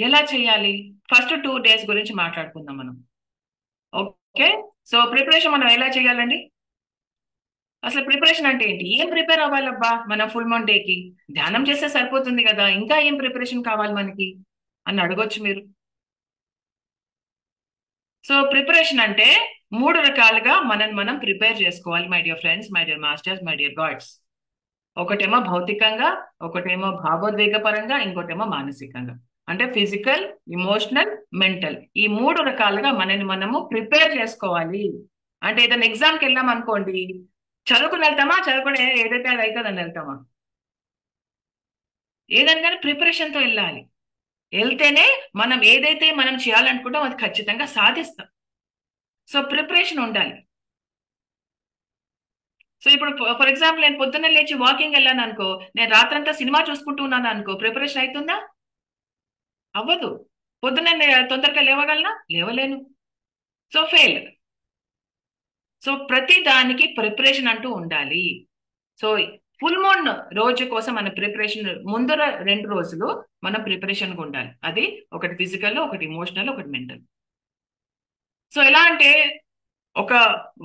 ఎలా చేయాలి? First 2 days గురించి మాట్లాడుకుందాం మనం. ఓకే. సో ప్రిపరేషన్ మనం ఎలా చేయాలండి? అసలు ప్రిపరేషన్ అంటే ఏంటి? ఏం ప్రిపేర్ అవ్వాలబ్బా మనం ఫుల్ మూన్ డేకి? ధ్యానం చేస్తే సరిపోతుంది కదా, ఇంకా ఏం ప్రిపరేషన్ కావాలి మనకి అని అడగొచ్చు మీరు. సో ప్రిపరేషన్ అంటే 3 రకాలుగా మనం ప్రిపేర్ చేసుకోవాలి my dear friends, my dear masters, my dear God's. ఒకటేమో భౌతికంగా, ఒకటేమో భావోద్వేగ పరంగా, ఇంకోటేమో మానసికంగా. అంటే ఫిజికల్, ఇమోషనల్, మెంటల్. ఈ 3 రకాలుగా మనము ప్రిపేర్ చేసుకోవాలి. అంటే ఏదైనా ఎగ్జామ్కి వెళ్ళాం అనుకోండి, చదువుకుని వెళ్తామా, చదువుకుని ఏదైతే అది అవుతుందని వెళ్తామా? ఏదైనా కానీ ప్రిపరేషన్తో వెళ్ళాలి. వెళ్తేనే మనం ఏదైతే మనం చేయాలనుకుంటాం అది ఖచ్చితంగా సాధిస్తాం. సో ప్రిపరేషన్ ఉండాలి. సో ఇప్పుడు ఫర్ ఎగ్జాంపుల్ నేను పొద్దున్నే లేచి వాకింగ్ వెళ్ళాను అనుకో, నేను రాత్రంతా సినిమా చూసుకుంటూ ఉన్నాను అనుకో, ప్రిపరేషన్ అవుతుందా? అవ్వదు. పొద్దున్నే తొందరగా లేవగలనా? లేవలేను. So fail. సో ప్రతి దానికి ప్రిపరేషన్ అంటూ ఉండాలి. సో ఫుల్ మూన్ రోజు కోసం మన ప్రిపరేషన్ ముందర 2 రోజులు మనం ప్రిపరేషన్ గా ఉండాలి. అది ఒకటి ఫిజికల్, ఒకటి ఇమోషనల్, ఒకటి మెంటల్. సో ఎలా అంటే ఒక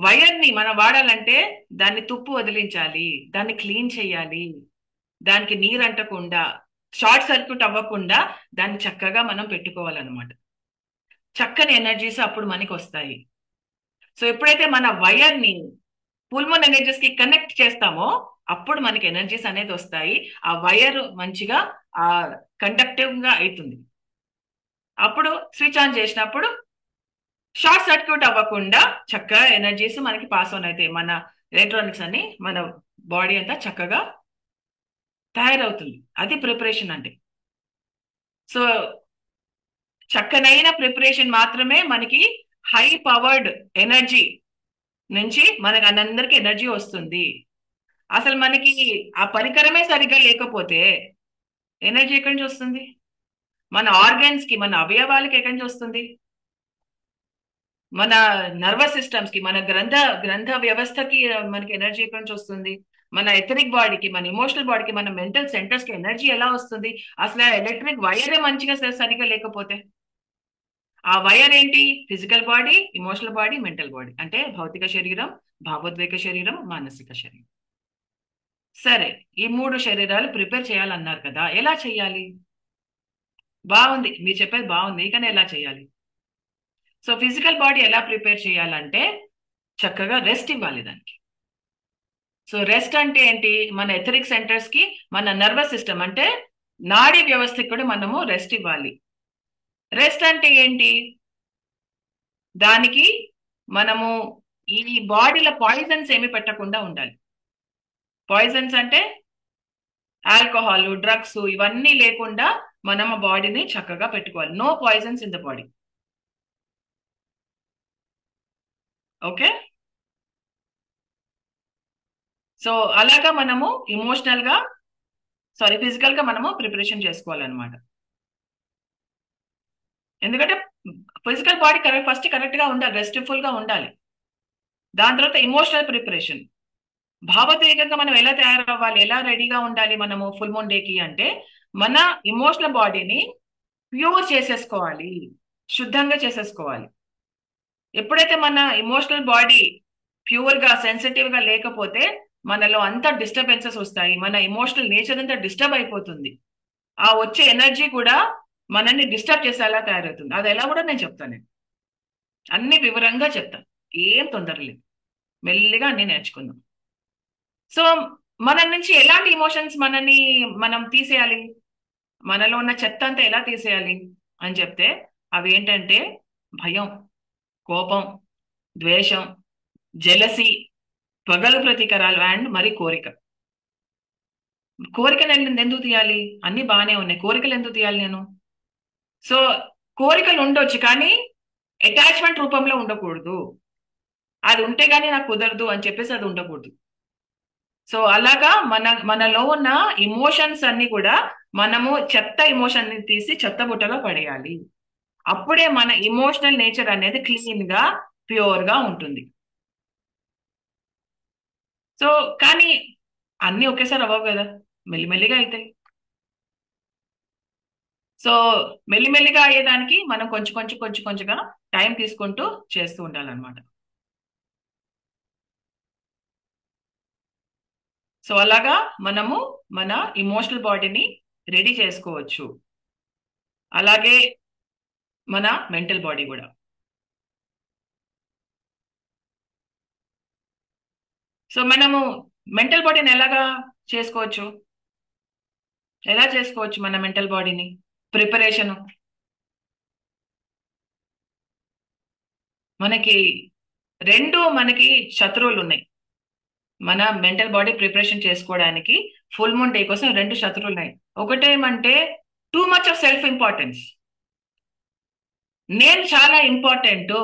వైర్ ని మనం వాడాలంటే దాన్ని తుప్పు వదిలించాలి, దాన్ని క్లీన్ చేయాలి, దానికి నీరు అంటకుండా, షార్ట్ సర్క్యూట్ అవ్వకుండా దాన్ని చక్కగా మనం పెట్టుకోవాలన్నమాట. చక్కని ఎనర్జీస్ అప్పుడు మనకి వస్తాయి. సో ఎప్పుడైతే మన వైర్ ని పుల్మన్ ఎనర్జీస్ కి కనెక్ట్ చేస్తామో అప్పుడు మనకి ఎనర్జీస్ అనేది వస్తాయి. ఆ వైర్ మంచిగా ఆ కండక్టివ్ గా అవుతుంది. అప్పుడు స్విచ్ ఆన్ చేసినప్పుడు షార్ట్ సర్క్యూట్ అవ్వకుండా చక్కగా ఎనర్జీస్ మనకి పాస్ ఆన్ అవుతాయి. మన ఎలక్ట్రానిక్స్ అన్ని మన బాడీ అంతా చక్కగా తయారవుతుంది. అది ప్రిపరేషన్ అంటే. సో చక్కనైన ప్రిపరేషన్ మాత్రమే మనకి హై పవర్డ్ ఎనర్జీ నుంచి మనకి అందరికి ఎనర్జీ వస్తుంది. అసలు మనకి ఆ పరికరమే సరిగ్గా లేకపోతే ఎనర్జీ ఎక్కడి నుంచి వస్తుంది? మన ఆర్గన్స్ కి, మన అవయవాలకి ఎక్కడి నుంచి వస్తుంది? మన నర్వస్ సిస్టమ్స్ కి, మన గ్రంథ వ్యవస్థకి మనకి ఎనర్జీ ఎక్కడి నుంచి వస్తుంది? మన ఎథరిక్ బాడీకి, మన ఇమోషనల్ బాడీకి, మన మెంటల్ సెంటర్స్ కి ఎనర్జీ ఎలా వస్తుంది? అసలు ఎలక్ట్రిక్ వైరే మంచిగా సరిగ్గా లేకపోతే ఆ వైర్ ఏంటి? Physical body, emotional body, mental body. అంటే భౌతిక శరీరం, భావోద్వేగ శరీరం, మానసిక శరీరం. సరే, ఈ 3 శరీరాలు ప్రిపేర్ చేయాలన్నారు కదా, ఎలా చేయాలి? బాగుంది, మీరు చెప్పేది బాగుంది, కానీ ఎలా చేయాలి? సో ఫిజికల్ బాడీ ఎలా ప్రిపేర్ చేయాలంటే చక్కగా రెస్ట్ ఇవ్వాలి దానికి. సో రెస్ట్ అంటే ఏంటి? మన ఎథరిక్ సెంటర్స్ కి, మన నర్వస్ సిస్టమ్ అంటే నాడీ వ్యవస్థకి కూడా మనము రెస్ట్ ఇవ్వాలి. రెస్ట్ అంటే ఏంటి? దానికి మనము ఈ బాడీలో పాయిజన్స్ ఏమి పెట్టకుండా ఉండాలి. పాయిజన్స్ అంటే ఆల్కహాల్, డ్రగ్స్ ఇవన్నీ లేకుండా మనం ఆ బాడీని చక్కగా పెట్టుకోవాలి. No poisons in the body. Okay. So అలాగా మనము ఇమోషనల్ గా, సారీ ఫిజికల్ గా మనము ప్రిపరేషన్ చేసుకోవాలన్నమాట. ఎందుకంటే ఫిజికల్ బాడీ ఫస్ట్ కరెక్ట్ గా ఉండాలి, రెస్ట్ఫుల్ గా ఉండాలి. దాని తర్వాత ఇమోషనల్ ప్రిపరేషన్. భావోద్వేగంగా మనం ఎలా తయారవ్వాలి, ఎలా రెడీగా ఉండాలి మనము ఫుల్ మూన్ డేకి అంటే మన ఇమోషనల్ బాడీని ప్యూర్ చేసేసుకోవాలి, శుద్ధంగా చేసేసుకోవాలి. ఎప్పుడైతే మన ఇమోషనల్ బాడీ ప్యూర్ గా, సెన్సిటివ్ గా లేకపోతే మనలో అంతా డిస్టర్బెన్సెస్ వస్తాయి, మన ఇమోషనల్ నేచర్ అంతా డిస్టర్బ్ అయిపోతుంది. ఆ వచ్చే ఎనర్జీ కూడా మనల్ని డిస్టర్బ్ చేసేలా తయారవుతుంది. అది ఎలా కూడా నేను చెప్తాను. నేను అన్ని వివరంగా చెప్తాను. ఏం తొందర లేదు, మెల్లిగా అన్ని నేర్చుకుందాం. సో మన నుంచి ఎలాంటి ఇమోషన్స్ మనం తీసేయాలి, మనలో ఉన్న చెత్త అంతా ఎలా తీసేయాలి అని చెప్తే అవి ఏంటంటే భయం, కోపం, ద్వేషం, జెలసి, పగలు ప్రతీకారాలు అండ్ మరి కోరిక. కోరికలు ఎందుకు తీయాలి? అన్ని బాగానే ఉన్నాయి, కోరికలు ఎందుకు తీయాలి నేను? సో కోరికలు ఉండొచ్చు కానీ అటాచ్మెంట్ రూపంలో ఉండకూడదు. అది ఉంటే గానీ నాకు కుదరదు అని చెప్పేసి అది ఉండకూడదు. సో అలాగా మనలో ఉన్న ఇమోషన్స్ అన్ని కూడా మనము చెత్త ఇమోషన్ ని తీసి చెత్త బుట్టలో పడేయాలి. అప్పుడే మన ఇమోషనల్ నేచర్ అనేది క్లీన్ గా, ప్యూర్ గా ఉంటుంది. సో కానీ అన్ని ఒకేసారి అవ్వవు కదా, మెల్లిమెల్లిగా అవుతాయి. సో మెల్లిమెల్లిగా అయ్యేదానికి మనం కొంచెం కొంచెం కొంచెం కొంచెంగా టైం తీసుకుంటూ చేస్తూ ఉండాలన్నమాట. సో అలాగా మనము మన ఇమోషనల్ బాడీని రెడీ చేసుకోవచ్చు. అలాగే మన మెంటల్ బాడీ కూడా. సో మనము మెంటల్ బాడీని ఎలాగా చేసుకోవచ్చు? ఎలా చేసుకోవచ్చు మన మెంటల్ బాడీని? ప్రిపరేషన్. మనకి మనకి శత్రువులు ఉన్నాయి. మన మెంటల్ బాడీ ప్రిపరేషన్ చేసుకోవడానికి ఫుల్ మూన్ డే కోసం రెండు శత్రువులు ఉన్నాయి. ఒకటేమంటే too much of self importance. నేను చాలా ఇంపార్టెంట్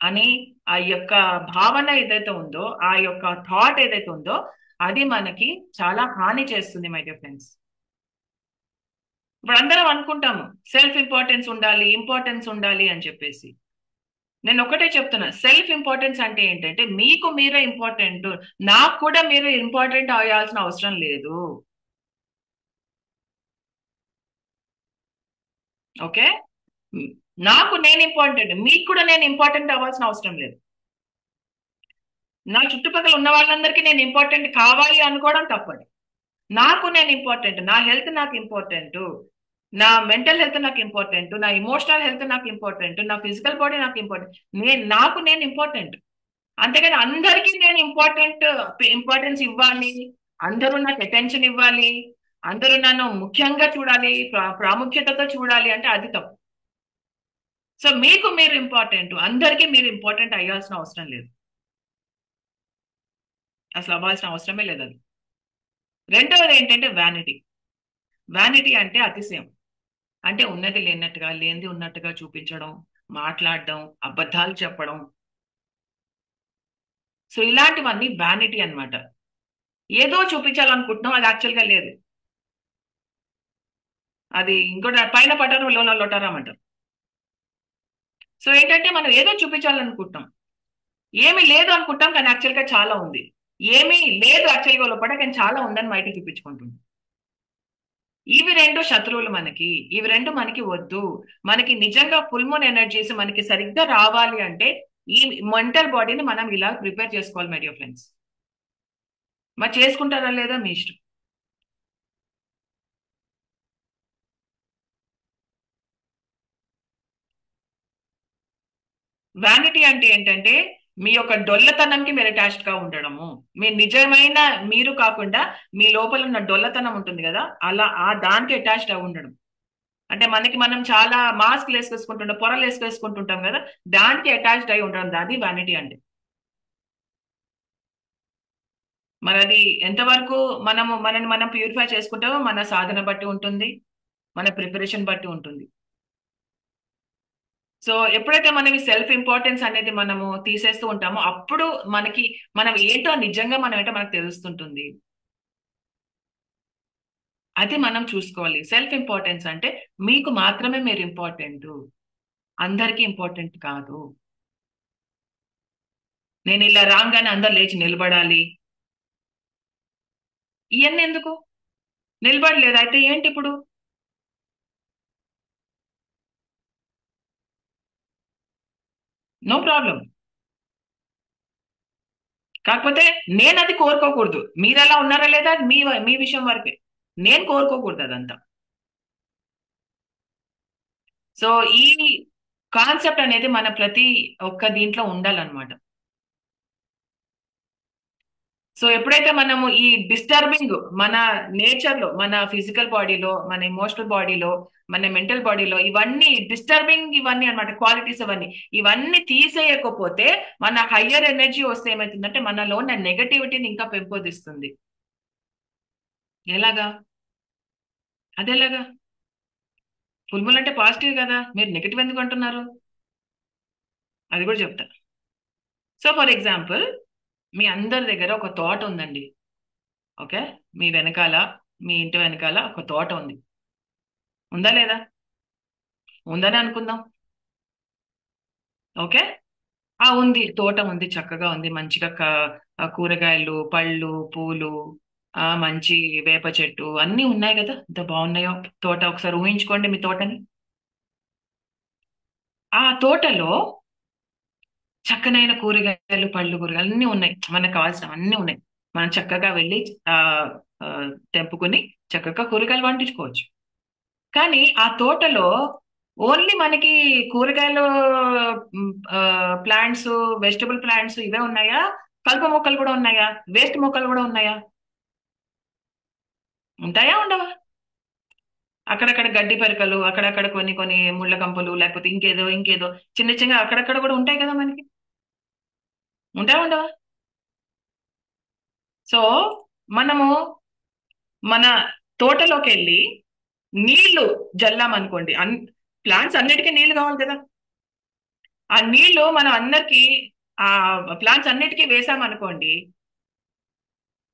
అని ఆ యొక్క భావన ఏదైతే ఉందో, ఆ యొక్క థాట్ ఏదైతే ఉందో, అది మనకి చాలా హాని చేస్తుంది మై డియర్ ఫ్రెండ్స్. ఇప్పుడు అందరం అనుకుంటాము సెల్ఫ్ ఇంపార్టెన్స్ ఉండాలి, ఇంపార్టెన్స్ ఉండాలి అని చెప్పేసి. నేను ఒకటే చెప్తున్నా, సెల్ఫ్ ఇంపార్టెన్స్ అంటే ఏంటంటే మీకు మీరే ఇంపార్టెంట్. నాకు కూడా మీరు ఇంపార్టెంట్ అయ్యాల్సిన అవసరం లేదు. ఓకే. నాకు నేను ఇంపార్టెంట్, మీకు కూడా నేను ఇంపార్టెంట్ అవ్వాల్సిన అవసరం లేదు. నా చుట్టుపక్కల ఉన్న వాళ్ళందరికీ నేను ఇంపార్టెంట్ కావాలి అనుకోవడం తప్పదు. నాకు నేను ఇంపార్టెంట్, నా హెల్త్ నాకు ఇంపార్టెంట్, నా మెంటల్ హెల్త్ నాకు ఇంపార్టెంట్, నా ఇమోషనల్ హెల్త్ నాకు ఇంపార్టెంట్, నా ఫిజికల్ బాడీ నాకు ఇంపార్టెంట్. నాకు నేను ఇంపార్టెంట్. అంతేగాని అందరికీ నేను ఇంపార్టెన్స్ ఇవ్వాలి, అందరూ నాకు అటెన్షన్ ఇవ్వాలి, అందరూ నన్ను ముఖ్యంగా చూడాలి, ప్రాముఖ్యతతో చూడాలి అంటే అది తప్పు. సో మీకు మీరు ఇంపార్టెంట్, అందరికీ మీరు ఇంపార్టెంట్ అయ్యాల్సిన అవసరం లేదు. అసలు అవ్వాల్సిన అవసరమే లేదు అది. రెండవది ఏంటంటే వ్యానిటీ. వ్యానిటీ అంటే అతిశయం. అంటే ఉన్నది లేనట్టుగా, లేనిది ఉన్నట్టుగా చూపించడం, మాట్లాడడం, అబద్ధాలు చెప్పడం. సో ఇలాంటివన్నీ వ్యానిటీ అన్నమాట. ఏదో చూపించాలనుకుంటున్నాం, అది యాక్చువల్ గా లేదు. అది ఇంకోటి పైన పడ్డారు లోన లొటారం అంటారు. సో ఏంటంటే మనం ఏదో చూపించాలనుకుంటాం, ఏమి లేదు అనుకుంటాం, కానీ యాక్చువల్ గా చాలా ఉంది. ఏమీ లేదు యాక్చువల్ గా లోపల, కానీ చాలా ఉందని బయట చూపించుకుంటుంది. ఇవి రెండు శత్రువులు మనకి. ఇవి రెండు మనకి వద్దు. మనకి నిజంగా ఫుల్ మూన్ ఎనర్జీస్ మనకి సరిగ్గా రావాలి అంటే ఈ మెంటల్ బాడీని మనం ఇలా ప్రిపేర్ చేసుకోవాలి మై డియర్ ఫ్రెండ్స్. మరి చేసుకుంటారా లేదా మీ ఇష్టం. వ్యానిటీ అంటే ఏంటంటే మీ యొక్క డొల్లతనంకి మీరు అటాచ్డ్ గా ఉండడము. మీ నిజమైన మీరు కాకుండా మీ లోపల ఉన్న డొల్లతనం ఉంటుంది కదా, అలా ఆ దానికి అటాచ్డ్ అయి ఉండడం. అంటే మనకి మనం చాలా మాస్క్ వేసుకుంటుంటాం, పొరలు వేసుకుంటుంటాం కదా, దానికి అటాచ్డ్ అయి ఉండడం, అది వ్యానిటీ అంటే. మరి అది ఎంతవరకు మనని మనం ప్యూరిఫై చేసుకుంటామో మన సాధన బట్టి ఉంటుంది, మన ప్రిపరేషన్ బట్టి ఉంటుంది. సో ఎప్పుడైతే మనకి సెల్ఫ్ ఇంపార్టెన్స్ అనేది మనము తీసేస్తూ ఉంటామో అప్పుడు మనకి మనం ఏంటో నిజంగా మనం ఏంటో మనకు తెలుస్తుంటుంది. అది మనం చూసుకోవాలి. సెల్ఫ్ ఇంపార్టెన్స్ అంటే మీకు మాత్రమే మీరు ఇంపార్టెంట్, అందరికీ ఇంపార్టెంట్ కాదు. నేను ఇలా రాగానే అందరు లేచి నిలబడాలి, ఇవన్నీ ఎందుకు? నిలబడలేదు అయితే ఏంటి ఇప్పుడు? No problem. కాకపోతే నేను అది కోరుకోకూడదు. మీరు ఎలా ఉన్నారా లేదా అది మీ విషయం వరకే. నేను కోరుకోకూడదు అదంతా. సో ఈ కాన్సెప్ట్ అనేది మన ప్రతి ఒక్క దీంట్లో ఉండాలన్నమాట. సో ఎప్పుడైతే మనము ఈ డిస్టర్బింగ్ మన నేచర్ లో, మన ఫిజికల్ బాడీలో, మన ఎమోషనల్ బాడీలో, మన మెంటల్ బాడీలో ఇవన్నీ డిస్టర్బింగ్ ఇవన్నీ అన్నమాట క్వాలిటీస్ ఇవన్నీ తీసేయకపోతే మన హయ్యర్ ఎనర్జీ వస్తే ఏమవుతుందంటే మనలో ఉన్న నెగటివిటీని ఇంకా పెంపొందిస్తుంది. ఎలాగా? అదెలాగా? ఫుల్ముల్ అంటే పాజిటివ్ కదా, మీరు నెగటివ్ ఎందుకు అంటున్నారు? అది కూడా చెప్తా. సో ఫర్ ఎగ్జాంపుల్, మీ అందరి దగ్గర ఒక తోట ఉందండి. ఓకే. మీ వెనకాల, మీ ఇంటి వెనకాల ఒక తోట ఉంది. ఉందా లేదా? ఉందని అనుకుందాం. ఓకే. ఉంది, తోట ఉంది, చక్కగా ఉంది, మంచిగా కూరగాయలు, పళ్ళు, పూలు, ఆ మంచి వేప చెట్టు అన్ని ఉన్నాయి కదా, ఎంత బాగున్నాయో. తోట ఒకసారి ఊహించుకోండి మీ తోటని. ఆ తోటలో చక్కనైన కూరగాయలు, పళ్ళు, కూరగాయలు అన్ని ఉన్నాయి. మనకు కావాల్సిన అన్ని ఉన్నాయి. మనం చక్కగా వెళ్ళి ఆ ఆ, తెంపుకుని చక్కగా కూరగాయలు వండించుకోవచ్చు. కానీ ఆ తోటలో ఓన్లీ మనకి కూరగాయలు ప్లాంట్స్, వెజిటబుల్ ప్లాంట్స్ ఇవే ఉన్నాయా? కలుపు మొక్కలు కూడా ఉన్నాయా? వేస్ట్ మొక్కలు కూడా ఉన్నాయా? ఉంటాయా ఉండవా? అక్కడక్కడ గడ్డి పరికలు, అక్కడక్కడ కొన్ని కొన్ని ముళ్ళ కంపలు, లేకపోతే ఇంకేదో ఇంకేదో చిన్న చిన్న అక్కడక్కడ కూడా ఉంటాయి కదా మనకి. ఉంటాయా ఉండవా? సో మనము మన తోటలోకి వెళ్ళి నీళ్లు జల్లామనుకోండి, ప్లాంట్స్ అన్నిటికీ నీళ్లు కావాలి కదా. ఆ నీళ్లు మనం అందరికి, ఆ ప్లాంట్స్ అన్నిటికీ వేసామనుకోండి,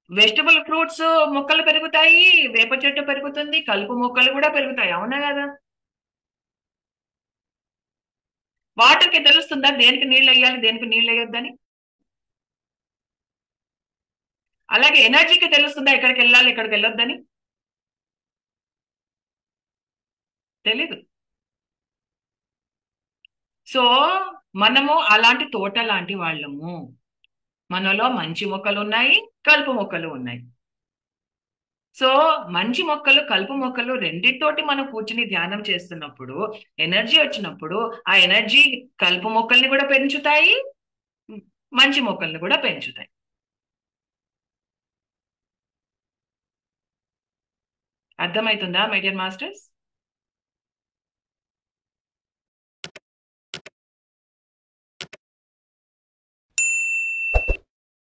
వెజిటబుల్ ఫ్రూట్స్ మొక్కలు పెరుగుతాయి, వేప చెట్టు పెరుగుతుంది, కలుపు మొక్కలు కూడా పెరుగుతాయి. అవునా కదా? వాటర్కి తెలుస్తుందా దేనికి నీళ్ళు వేయాలి, దేనికి నీళ్ళు వేయొద్దని? అలాగే ఎనర్జీకి తెలుస్తుందా ఎక్కడికి వెళ్ళాలి, ఎక్కడికి వెళ్ళొద్దని? తెలీదు. సో మనము అలాంటి తోట లాంటి వాళ్ళము. మనలో మంచి మొక్కలు ఉన్నాయి, కలుపు మొక్కలు ఉన్నాయి. సో మంచి మొక్కలు, కలుపు మొక్కలు రెండితోటి మనం కూర్చుని ధ్యానం చేస్తున్నప్పుడు, ఎనర్జీ వచ్చినప్పుడు, ఆ ఎనర్జీ కలుపు మొక్కల్ని కూడా పెంచుతాయి, మంచి మొక్కల్ని కూడా పెంచుతాయి. అర్థమవుతుందా మై డియర్ మాస్టర్స్?